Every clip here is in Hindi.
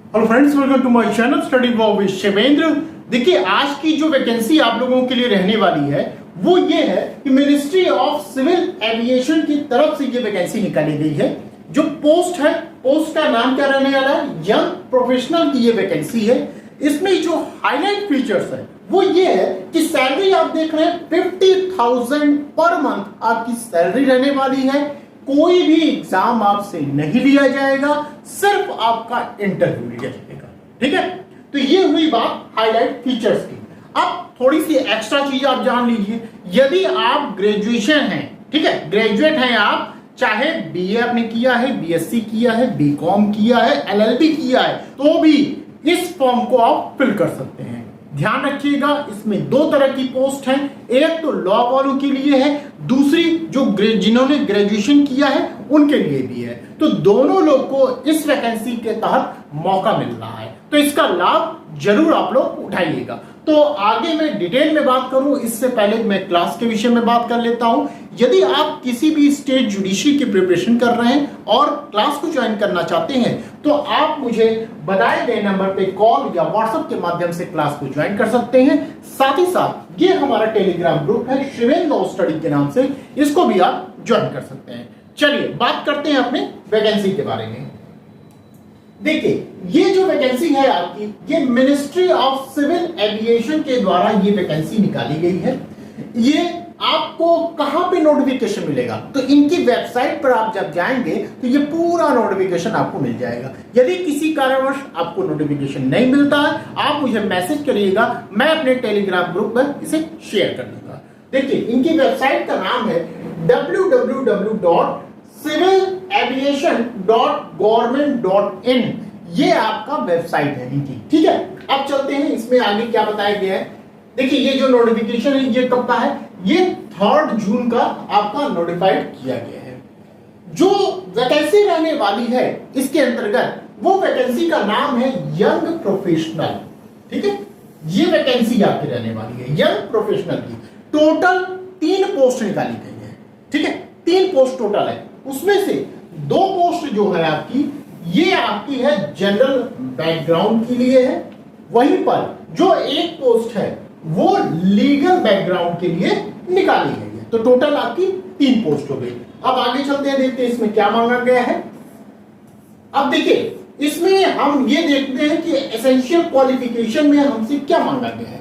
Hello friends, welcome to my channel study with Shivendra. देखिए, आज की जो वैकेंसी आप लोगों के लिए रहने वाली है वो ये है कि मिनिस्ट्री ऑफ सिविल एविएशन की तरफ से ये वैकेंसी निकाली गई है। जो पोस्ट है, पोस्ट का नाम क्या रहने वाला है? यंग प्रोफेशनल की ये वैकेंसी है। इसमें जो हाईलाइट फीचर्स है वो ये है कि सैलरी आप देख रहे हैं 50,000 पर मंथ आपकी सैलरी रहने वाली है। कोई भी एग्जाम आपसे नहीं लिया जाएगा, सिर्फ आपका इंटरव्यू लिया जाएगा। ठीक है, तो ये हुई बात हाईलाइट फीचर्स की। अब थोड़ी सी एक्स्ट्रा चीज आप जान लीजिए। यदि आप ग्रेजुएशन हैं, ठीक है, ग्रेजुएट हैं आप, चाहे बीए आपने किया है, बीएससी किया है, बीकॉम किया है, एलएलबी किया है, तो भी इस फॉर्म को आप फिल कर सकते हैं। ध्यान रखिएगा, इसमें दो तरह की पोस्ट हैं। एक तो लॉ वालों के लिए है, दूसरी जो जिन्होंने ग्रेजुएशन किया है उनके लिए भी है। तो दोनों लोग को इस वैकेंसी के तहत मौका मिल रहा है, तो इसका लाभ जरूर आप लोग उठाइएगा। तो आगे मैं डिटेल में बात करूं इससे पहले मैं क्लास के विषय में बात कर लेता हूं। यदि आप किसी भी स्टेट जुडिशरी की प्रिपरेशन कर रहे हैं और क्लास को ज्वाइन करना चाहते हैं तो आप मुझे बताए गए नंबर पे कॉल या व्हाट्सएप के माध्यम से क्लास को ज्वाइन कर सकते हैं। साथ ही साथ ये हमारा टेलीग्राम ग्रुप है शिवेंद्र लॉ स्टडी के नाम से, इसको भी आप ज्वाइन कर सकते हैं। चलिए बात करते हैं अपने वैकेंसी के बारे में। देखिए, ये जो वैकेंसी है आपकी, ये मिनिस्ट्री ऑफ सिविल एविएशन के द्वारा ये वैकेंसी निकाली गई है। ये आपको कहां पे नोटिफिकेशन मिलेगा? तो इनकी वेबसाइट पर आप जब जाएंगे तो ये पूरा नोटिफिकेशन आपको मिल जाएगा। यदि किसी कारणवश आपको नोटिफिकेशन नहीं मिलता है, आप मुझे मैसेज करिएगा, मैं अपने टेलीग्राम ग्रुप पर इसे शेयर कर दूंगा। देखिए, इनकी वेबसाइट का नाम है www.civilaviation.government.in। ये आपका वेबसाइट है इनकी। ठीक है, अब चलते हैं इसमें आगे क्या बताया गया है। देखिए, ये जो नोटिफिकेशन है ये कब का है? ये 3 जून का आपका नोटिफाइड किया गया है। जो वैकेंसी रहने वाली है इसके अंतर्गत, वो वैकेंसी का नाम है यंग प्रोफेशनल। ठीक है, ये वैकेंसी आपकी रहने वाली है यंग प्रोफेशनल की। टोटल 3 पोस्ट निकाली गई है। ठीक है, 3 पोस्ट टोटल है। उसमें से 2 पोस्ट जो है आपकी, ये आपकी है जनरल बैकग्राउंड के लिए है। वहीं पर जो एक पोस्ट है वो लीगल बैकग्राउंड के लिए निकाली गई है। तो टोटल आपकी 3 पोस्ट हो गई। अब आगे चलते हैं, देखते हैं इसमें क्या मांगा गया है। अब देखिए, इसमें हम ये देखते हैं कि एसेंशियल क्वालिफिकेशन में हमसे क्या मांगा गया है।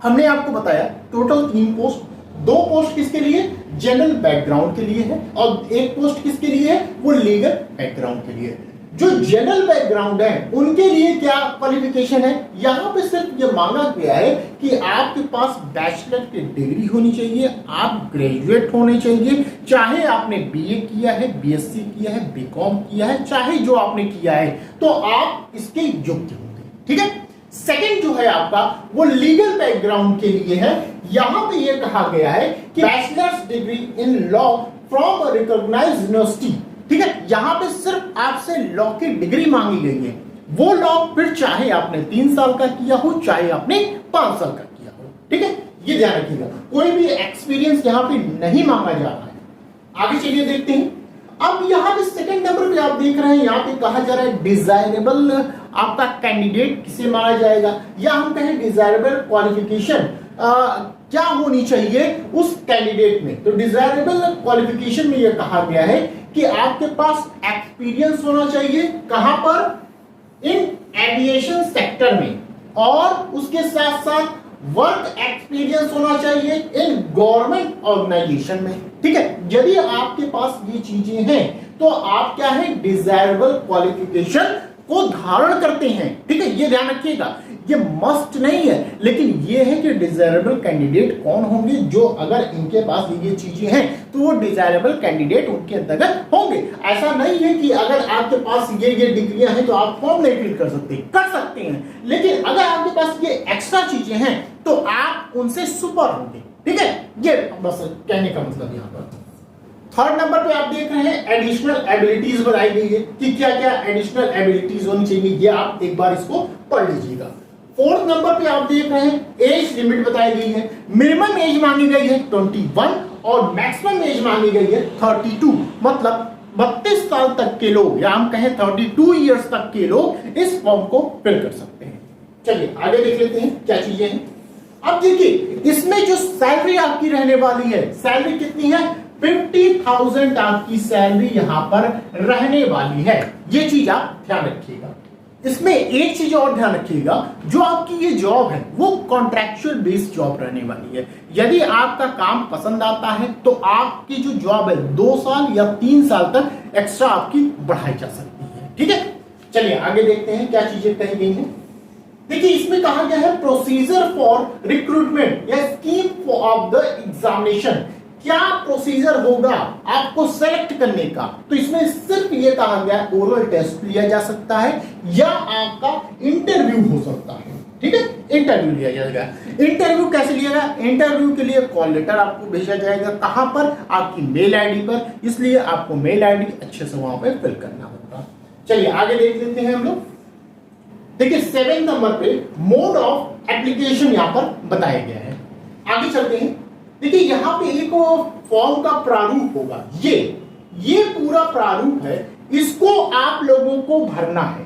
हमने आपको बताया टोटल 3 पोस्ट। 2 पोस्ट किसके लिए? जनरल बैकग्राउंड के लिए है, और एक पोस्ट किसके लिए है? वो लीगल बैकग्राउंड के लिए। जो जनरल बैकग्राउंड है उनके लिए क्या क्वालिफिकेशन है? यहां पे सिर्फ ये मांगा गया है कि आपके पास बैचलर की डिग्री होनी चाहिए, आप ग्रेजुएट होने चाहिए, चाहे आपने बीए किया है, बीएससी किया है, बीकॉम किया है, चाहे जो आपने किया है, तो आप इसके योग्य होंगे। ठीक है, सेकंड जो है आपका वो लीगल बैकग्राउंड के लिए है। यहां पे ये कहा गया है कि bachelor's degree in law from a recognised university. ठीक है, यहां पे सिर्फ आपसे लॉ की डिग्री मांगी गई है। वो लॉ फिर चाहे आपने 3 साल का किया हो, चाहे आपने 5 साल का किया हो। ठीक है, ये ध्यान रखिएगा, कोई भी एक्सपीरियंस यहां पे नहीं मांगा जा रहा है। आगे चलिए देखते हैं। अब यहाँ पे सेकंड नंबर पे आप देख रहे हैं, यहाँ पे कहा जा रहा है डिजायरेबल आपका कैंडिडेट किसे माना जाएगा, या हम कहें डिजायरेबल क्वालिफिकेशन क्या होनी चाहिए उस कैंडिडेट में। तो डिजायरेबल क्वालिफिकेशन में यह कहा गया है कि आपके पास एक्सपीरियंस होना चाहिए। कहां पर? इन एविएशन सेक्टर में, और उसके साथ साथ वर्क एक्सपीरियंस होना चाहिए इन गवर्नमेंट ऑर्गेनाइजेशन में। ठीक है, यदि आपके पास ये चीजें हैं तो आप क्या है, डिजायरेबल क्वालिफिकेशन को धारण करते हैं। ठीक है, ये ध्यान रखिएगा, ये मस्ट नहीं है, लेकिन ये है कि डिजायरेबल कैंडिडेट कौन होंगे। जो अगर इनके पास ये चीजें हैं तो वो डिजायरेबल कैंडिडेट उनके अंतर्गत होंगे। ऐसा नहीं है कि अगर आपके पास ये डिग्रियां हैं तो आप फॉर्म नहीं फिल कर सकते हैं, लेकिन अगर आपके पास ये एक्स्ट्रा चीजें हैं तो आप उनसे सुपर होंगे। ठीक है, ये बस कहने का मतलब यहां पर। 3rd नंबर पे आप देख रहे हैं एडिशनल एबिलिटीज बताई गई है कि क्या क्या एडिशनल एबिलिटीज होनी चाहिए। ये आप एक बार इसको पढ़ लीजिएगा। 4th नंबर पे आप देख रहे हैं एज लिमिट बताई गई है। मिनिमम एज मांगी गई है 21 और मैक्सिमम एज मांगी गई है 32। मतलब 32 साल तक के लोग या हम कहें 32 इयर्स तक के लोग इस फॉर्म को फिल कर सकते हैं। चलिए आगे देख लेते हैं क्या चीजें हैं। अब देखिए इसमें जो सैलरी आपकी रहने वाली है, सैलरी कितनी है? 50,000 आपकी सैलरी यहां पर रहने वाली है। ये चीज आप ध्यान रखिएगा। इसमें एक चीज और ध्यान रखिएगा, जो आपकी ये जॉब है वो कॉन्ट्रैक्चुअल बेस्ड जॉब रहने वाली है। यदि आपका काम पसंद आता है तो आपकी जो जॉब है 2 साल या 3 साल तक एक्स्ट्रा आपकी बढ़ाई जा सकती है। ठीक है, चलिए आगे देखते हैं क्या चीजें कही गई हैं। देखिए इसमें कहा गया है प्रोसीजर फॉर रिक्रूटमेंट या स्कीम ऑफ द एग्जामिनेशन। क्या प्रोसीजर होगा आपको सेलेक्ट करने का? तो इसमें सिर्फ ये कहा गया है ओरल टेस्ट लिया जा सकता है या आपका इंटरव्यू हो सकता है। ठीक है, इंटरव्यू लिया जाएगा। इंटरव्यू कैसे लिया जाएगा? इंटरव्यू के लिए कॉल लेटर आपको भेजा जाएगा। कहां पर? आपकी मेल आईडी पर। इसलिए आपको मेल आईडी अच्छे से वहां पर फिल करना होगा। चलिए आगे देख लेते हैं हम लोग। देखिए 7 नंबर पे मोड ऑफ एप्लीकेशन यहां पर बताया गया है। आगे चलते हैं। देखिए यहां पे एक फॉर्म का प्रारूप होगा। ये पूरा प्रारूप है, इसको आप लोगों को भरना है।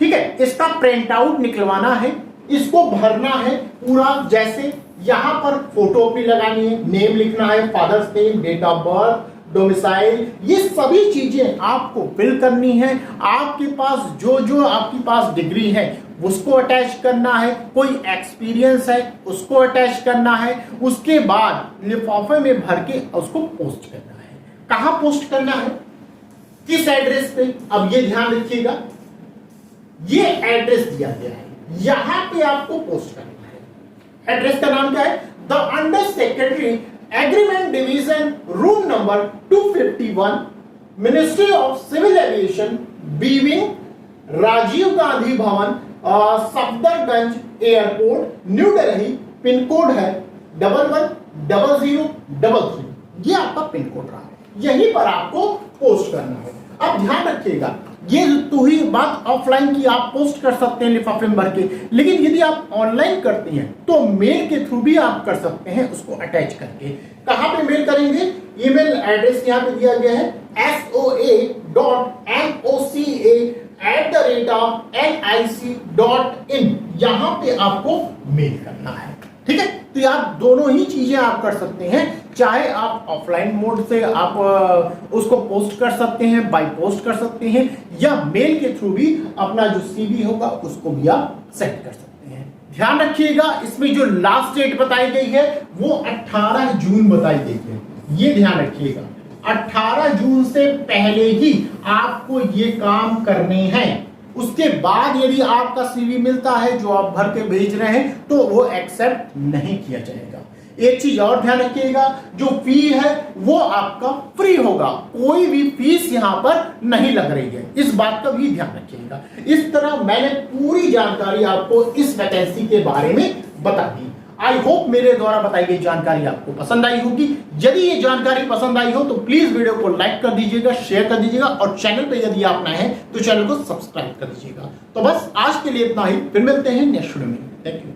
ठीक है, इसका प्रिंट आउट निकलवाना है, इसको भरना है पूरा। जैसे यहां पर फोटो भी लगानी है, नेम लिखना है, father's name, date of birth, domicile, ये सभी चीजें आपको फिल करनी है। आपके पास जो आपके पास डिग्री है उसको अटैच करना है, कोई एक्सपीरियंस है उसको अटैच करना है। उसके बाद लिफाफे में भर के उसको पोस्ट करना है। कहां पोस्ट करना है? किस एड्रेस पे? अब ये ध्यान रखिएगा, ये एड्रेस दिया गया है, यहां पे आपको पोस्ट करना है। एड्रेस का नाम क्या है? The under secretary agreement division, room number 251, ministry of civil aviation, B wing, Rajiv Gandhi Bhavan, Safdarjung airport, New Delhi. Pin code है 110033। ये आपका पिन कोड रहा है, यहीं पर आपको पोस्ट करना है। अब ध्यान रखिएगा, ये तो ही बात ऑफलाइन की, आप पोस्ट कर सकते हैं लिफाफे में भर के, लेकिन यदि आप ऑनलाइन करते हैं तो मेल के थ्रू भी आप कर सकते हैं उसको अटैच करके। कहां पे मेल करेंगे? ईमेल एड्रेस यहां पे दिया गया है soa.moca@nic.in, यहां पे आपको मेल करना है। ठीक है, तो आप दोनों ही चीजें आप कर सकते हैं। चाहे आप ऑफलाइन मोड से आप उसको पोस्ट कर सकते हैं, बाय पोस्ट कर सकते हैं, या मेल के थ्रू भी अपना जो सीवी होगा उसको भी आप सेट कर सकते हैं। ध्यान रखिएगा, इसमें जो लास्ट डेट बताई गई है वो 18 जून बताई गई है। ये ध्यान रखिएगा, 18 जून से पहले ही आपको ये काम करने हैं। उसके बाद यदि आपका सीवी मिलता है जो आप भर के भेज रहे हैं तो वो एक्सेप्ट नहीं किया जाएगा। एक चीज और ध्यान रखिएगा, जो फी है वो आपका फ्री होगा, कोई भी फीस यहां पर नहीं लग रही है, इस बात का भी ध्यान रखिएगा। इस तरह मैंने पूरी जानकारी आपको इस वैकेंसी के बारे में बता दी। आई होप मेरे द्वारा बताई गई जानकारी आपको पसंद आई होगी। यदि ये जानकारी पसंद आई हो तो प्लीज वीडियो को लाइक कर दीजिएगा, शेयर कर दीजिएगा, और चैनल पे यदि आप नए हैं तो चैनल को सब्सक्राइब कर दीजिएगा। तो बस आज के लिए इतना ही, फिर मिलते हैं नेक्स्ट वीडियो में। Thank you.